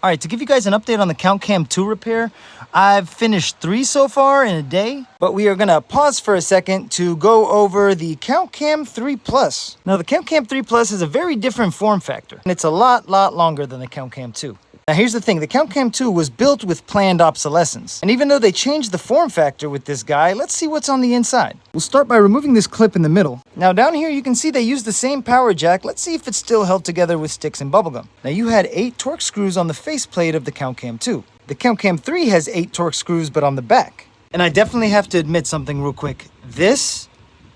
All right, to give you guys an update on the CountCam2 repair, I've finished 3 so far in a day, but we are gonna pause for a second to go over the CountCam3 Plus. Now the CountCam3 Plus is a very different form factor, and it's a lot longer than the CountCam2. Now here's the thing, the CountCam2 was built with planned obsolescence. And even though they changed the form factor with this guy, let's see what's on the inside. We'll start by removing this clip in the middle. Now down here you can see they used the same power jack. Let's see if it's still held together with sticks and bubblegum. Now you had 8 Torx screws on the faceplate of the CountCam2. The CountCam3 has 8 Torx screws but on the back. And I definitely have to admit something real quick. This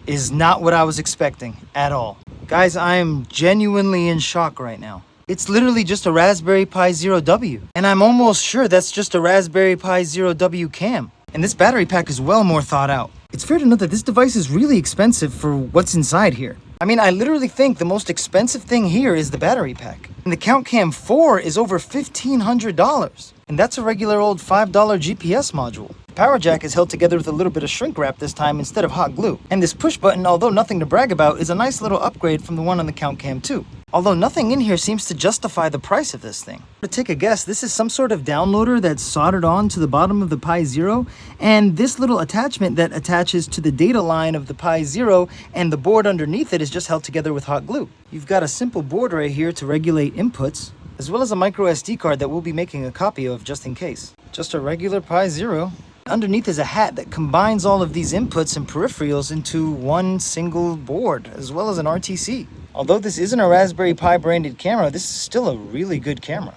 is not what I was expecting at all. Guys, I am genuinely in shock right now. It's literally just a Raspberry Pi Zero W. And I'm almost sure that's just a Raspberry Pi Zero W cam. And this battery pack is well more thought out. It's fair to note that this device is really expensive for what's inside here. I mean, I literally think the most expensive thing here is the battery pack. And the CountCam 4 is over $1,500. And that's a regular old $5 GPS module. The power jack is held together with a little bit of shrink wrap this time instead of hot glue. And this push button, although nothing to brag about, is a nice little upgrade from the one on the CountCam 2. Although nothing in here seems to justify the price of this thing. To take a guess, this is some sort of downloader that's soldered on to the bottom of the Pi Zero, and this little attachment that attaches to the data line of the Pi Zero, and the board underneath it is just held together with hot glue. You've got a simple board right here to regulate inputs, as well as a micro SD card that we'll be making a copy of just in case. Just a regular Pi Zero. Underneath is a hat that combines all of these inputs and peripherals into one single board, as well as an RTC. Although this isn't a Raspberry Pi branded camera, this is still a really good camera.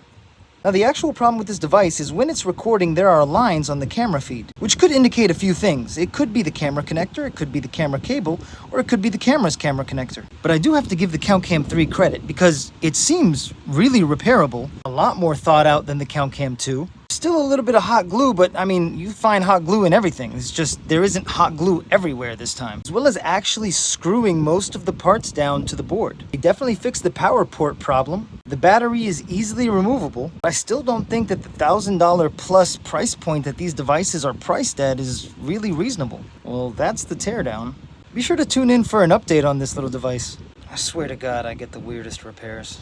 Now the actual problem with this device is when it's recording, there are lines on the camera feed, which could indicate a few things. It could be the camera connector, it could be the camera cable, or it could be the camera's camera connector. But I do have to give the CountCam 3 credit because it seems really repairable, a lot more thought out than the CountCam 2. Still a little bit of hot glue, but I mean, you find hot glue in everything. It's just there isn't hot glue everywhere this time. As well as actually screwing most of the parts down to the board. They definitely fixed the power port problem. The battery is easily removable. I still don't think that the $1,000 plus price point that these devices are priced at is really reasonable. Well, that's the teardown. Be sure to tune in for an update on this little device. I swear to God, I get the weirdest repairs.